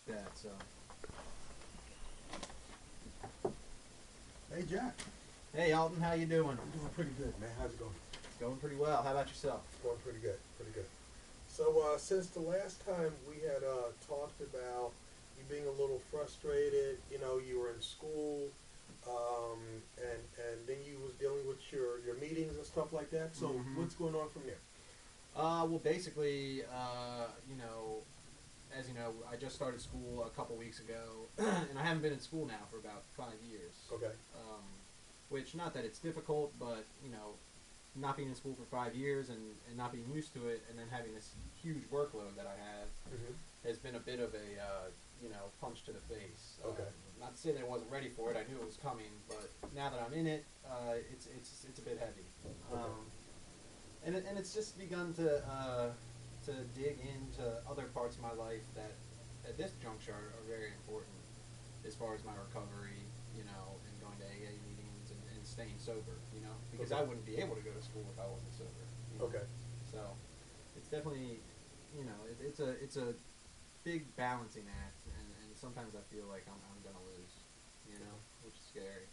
that. So. Hey, Jack. Hey, Alton, how you doing? I'm doing pretty good, man. How's it going? It's going pretty well. How about yourself? It's going pretty good, pretty good. So, since the last time we had talked about you being a little frustrated, you know, you were in school, and then you was dealing with your meetings and stuff like that. So, what's going on from there? Well, basically, you know, as you know, I just started school a couple weeks ago, and I haven't been in school now for about 5 years. Okay. Which, not that it's difficult, but, you know, not being in school for 5 years and not being used to it, and then having this huge workload that I have has been a bit of a, you know, punch to the face. Okay. Not to say that I wasn't ready for it. I knew it was coming, but now that I'm in it, it's a bit heavy. Okay. And it's just begun to dig into other parts of my life that at this juncture are very important as far as my recovery, you know, and going to AA meetings and staying sober, you know, because Okay. I wouldn't be able to go to school if I wasn't sober. You know? Okay. So it's definitely, you know, it's a big balancing act, and sometimes I feel like I'm gonna lose, you know, which is scary.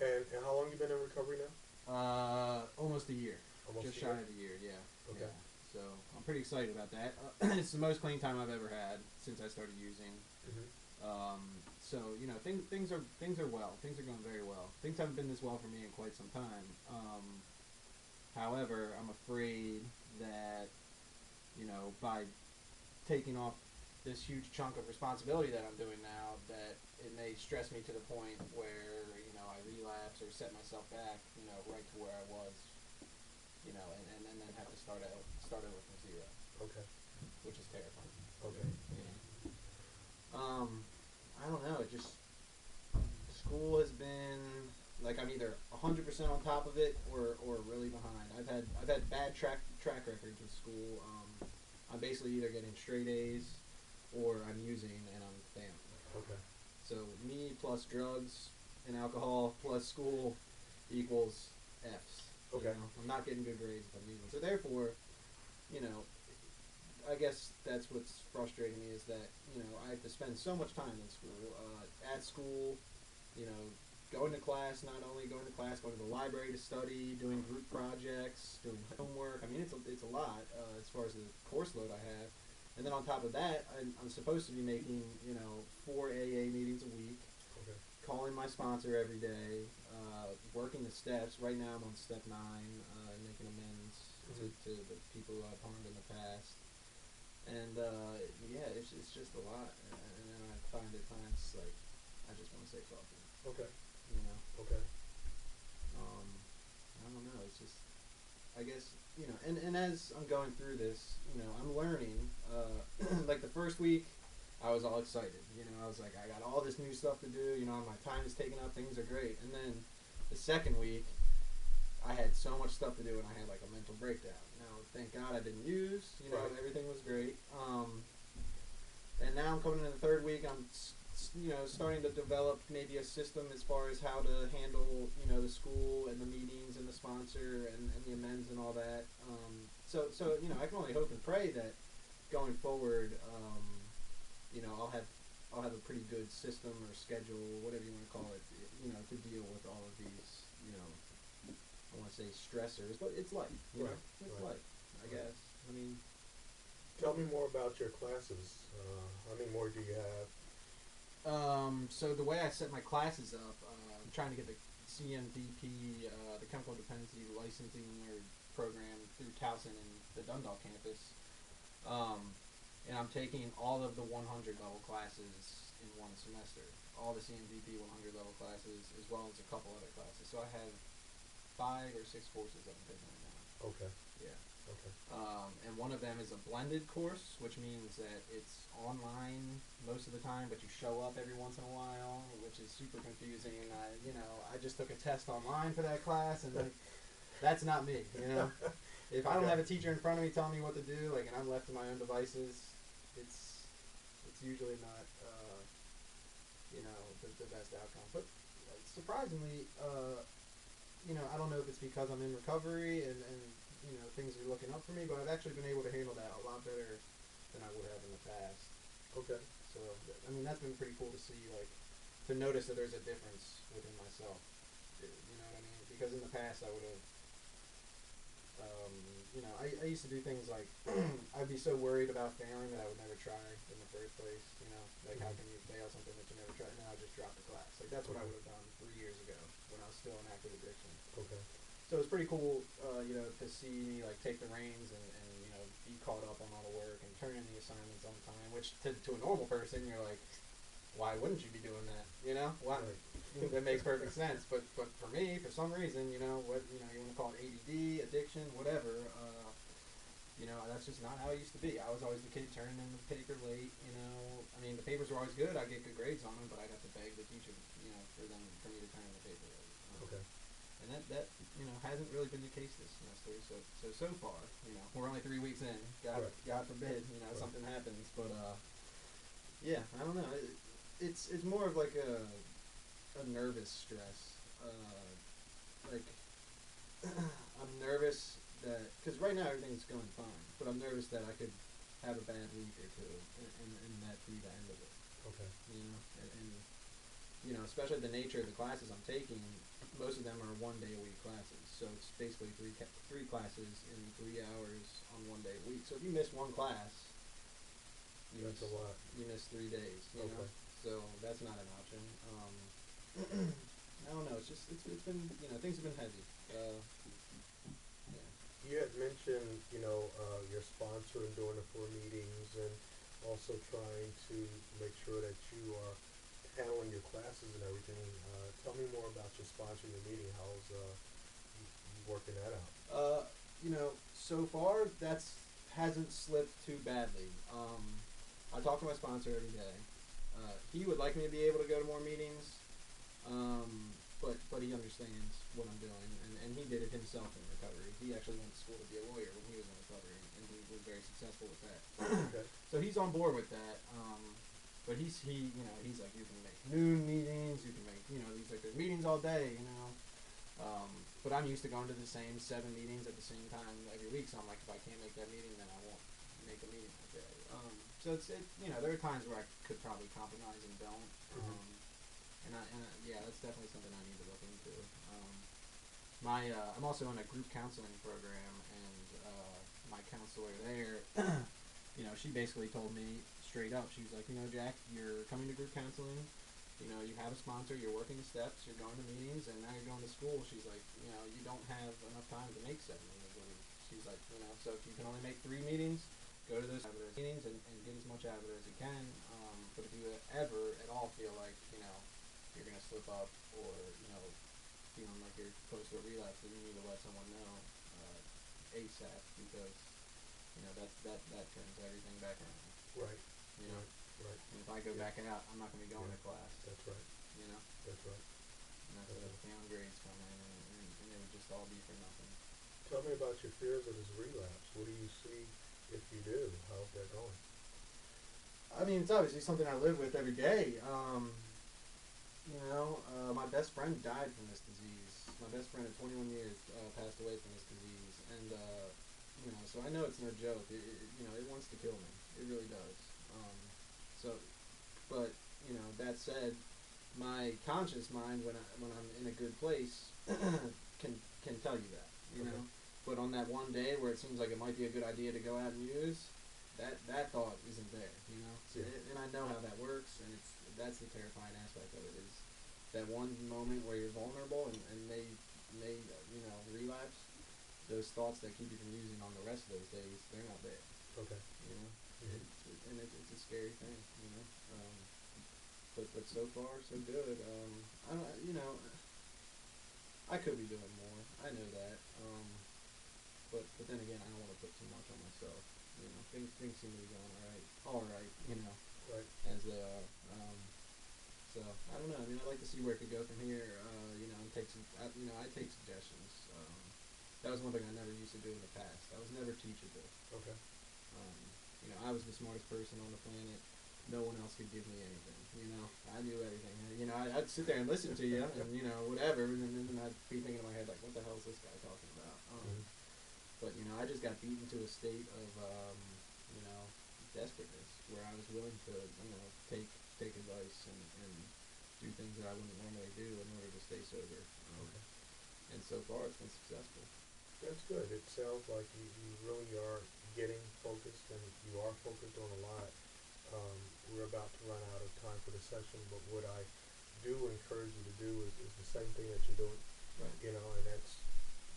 And how long you been in recovery now? Almost a year. Almost Just a shy year? of a year, yeah. Okay. Yeah. So I'm pretty excited about that. It's the most clean time I've ever had since I started using. So you know, things are well. Things are going very well. Things haven't been this well for me in quite some time. However, I'm afraid that, you know, by taking off this huge chunk of responsibility that I'm doing now, that it may stress me to the point where, you know, I relapse or set myself back, you know, right to where I was, you know, and then have to start over from zero, Okay. which is terrifying. Okay. Yeah. I don't know. It just school has been like I'm either 100% on top of it or really behind. I've had bad track records with school. I'm basically either getting straight A's or I'm using and I'm failing. Okay. So me plus drugs and alcohol plus school equals F's. Okay. You know? I'm not getting good grades if I'm using. So therefore, you know, I guess that's what's frustrating me is that, you know, I have to spend so much time in school, at school, you know, going to class, not only going to class, going to the library to study, doing group projects, doing homework. I mean, it's a lot as far as the course load I have. And then on top of that, I'm supposed to be making, you know, 4 AA meetings a week, Okay. calling my sponsor every day, working the steps. Right now I'm on step 9, making amends to the people who I've harmed in the past. And yeah, it's just a lot, and then I find at times like I just want to say fuck it, Okay. you know. Okay. I don't know. It's just I guess you know, and as I'm going through this, you know, I'm learning. Like the first week, I was all excited. You know, I was like, I got all this new stuff to do. You know, my time is taken up. Things are great. And then the second week, I had so much stuff to do, and I had like a mental breakdown. Now, thank God I didn't use. You know, Right. everything was great. And now I'm coming in the third week. I'm you know starting to develop maybe a system as far as how to handle you know the school and the meetings and the sponsor and the amends and all that. So you know I can only hope and pray that going forward, you know I'll have a pretty good system or schedule, whatever you want to call it, you know, to deal with all of these, you know, I want to say stressors, but it's life, you know, Right. it's Right. life, I guess. I mean, Tell me more about your classes. How many more do you have? so the way I set my classes up, I'm trying to get the CMDP, the Chemical Dependency Licensing or program through Towson and the Dundalk campus. And I'm taking all of the 100 level classes in one semester. All the CMDP 100 level classes, as well as a couple other classes. So I have 5 or 6 courses that I'm taking right now. Okay. Yeah. Okay. And one of them is a blended course, which means that it's online most of the time, but you show up every once in a while, which is super confusing. I just took a test online for that class, and like, that's not me. You know, if I don't Okay. have a teacher in front of me telling me what to do, like, and I'm left to my own devices, it's usually not, you know, the best outcome. But surprisingly, you know, I don't know if it's because I'm in recovery and you know things are looking up for me, but I've actually been able to handle that a lot better than I would have in the past. Okay. So, I mean, that's been pretty cool to see, like, to notice that there's a difference within myself. You know what I mean? Because in the past, I would have, I used to do things like, I'd be so worried about failing that I would never try in the first place. You know, like, how can you fail something that you never tried? Now I just drop the class. Like, that's what I would have done 3 years ago when I was still in active addiction. Okay. So it's pretty cool, to see me like take the reins and be caught up on all the work and turn in the assignments on time. Which to a normal person, you're like, why wouldn't you be doing that? You know, why? Right. That makes perfect sense. But for me, for some reason, what you want to call it ADD, addiction, whatever. That's just not how it used to be. I was always the kid turning in the paper late. I mean, the papers were always good. I'd get good grades on them, but I'd have to beg the teacher, for me to turn in the paper late. Okay. And that hasn't really been the case this semester. So far, we're only 3 weeks in. God forbid, something happens. But yeah, I don't know. It's more of like a nervous stress. Like I'm nervous that because right now everything's going fine, but I'm nervous that I could have a bad week or two, and that be the end of it. Okay. And especially the nature of the classes I'm taking. Most of them are 1 day a week classes, so it's basically three classes in 3 hours on 1 day a week. So if you miss one class, that's a lot. You miss 3 days. You know, so that's not an option. I don't know. It's been things have been heavy. Yeah. You had mentioned your sponsor and doing the 4 meetings and also trying to make sure that you are handling your classes and everything. Tell me more about your sponsor and your meeting. How's you working that out? So far hasn't slipped too badly. I talk to my sponsor every day. He would like me to be able to go to more meetings, but he understands what I'm doing, and he did it himself in recovery. He actually went to school to be a lawyer when he was in recovery, and he was very successful with that. Okay. So he's on board with that. But he's like, you can make noon meetings, you can make, he's like, there's meetings all day, but I'm used to going to the same 7 meetings at the same time every week, so I'm like, if I can't make that meeting, then I won't make a meeting that day. So there are times where I could probably compromise and don't, yeah, that's definitely something I need to look into. I'm also in a group counseling program, and my counselor there, she basically told me straight up, she was like, Jack, you're coming to group counseling, you have a sponsor, you're working the steps, you're going to meetings, and now you're going to school. She's like, you don't have enough time to make 7 meetings a week. She's like, so if you can only make 3 meetings, go to those meetings and get as much out of it as you can. But if you ever at all feel like, you're going to slip up or, feeling like you're close to a relapse, then you need to let someone know ASAP, because, that turns everything back around. Right. Right. And if I go back out, I'm not going to be going to class. That's right. That's right. And that's when the down grades come in, and it would just all be for nothing. Tell me about your fears of this relapse. What do you see if you do? How's that going? I mean, it's obviously something I live with every day. My best friend died from this disease. My best friend of 21 years passed away from this disease, and so I know it's no joke. It wants to kill me. It really does. But that said, my conscious mind, when I'm in a good place, can tell you that. But on that one day where it seems like it might be a good idea to go out and use, that thought isn't there. So, and I know how that works, and that's the terrifying aspect of it, is that one moment where you're vulnerable and may relapse. Those thoughts that keep you from using on the rest of those days, they're not there. Okay. And it's a scary thing. But so far so good. I could be doing more. I know that. But then again, I don't want to put too much on myself. Things seem to be going all right. Right. As they are. So I don't know. I mean, I'd like to see where it could go from here. And take some. I take suggestions. That was one thing I never used to do in the past. I was never teachable. Okay. I was the smartest person on the planet. No one else could give me anything. I knew everything. I'd sit there and listen to you, and whatever, and then I'd be thinking in my head like, what the hell is this guy talking about? But I just got beaten to a state of desperateness, where I was willing to things that I wouldn't normally do in order to stay sober. Okay. And so far, it's been successful. That's good. It sounds like you really are getting focused, and you are focused on a lot. We're about to run out of time for the session, but what I do encourage you to do is the same thing that you're doing, Right. and that's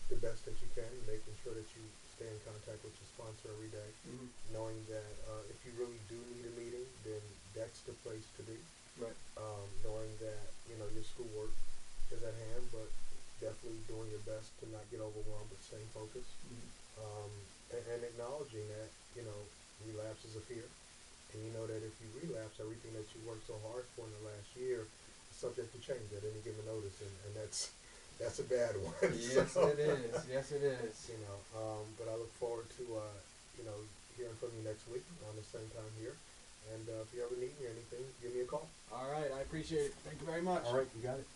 the best that you can, making sure that you stay in contact with your sponsor every day, Mm-hmm. knowing that if you really do need a meeting, then that's the place to be. Right. Knowing that your schoolwork is at hand, but definitely doing your best to not get overwhelmed, but staying focused, Mm-hmm. and acknowledging that relapse is a fear, and you know that if you relapse, everything that you worked so hard for in the last year is subject to change at any given notice, and that's a bad one. Yes, So, it is. Yes, it is. but I look forward to hearing from you next week on the same time here. And if you ever need me or anything, give me a call. All right, I appreciate it. Thank you very much. All right, you got it.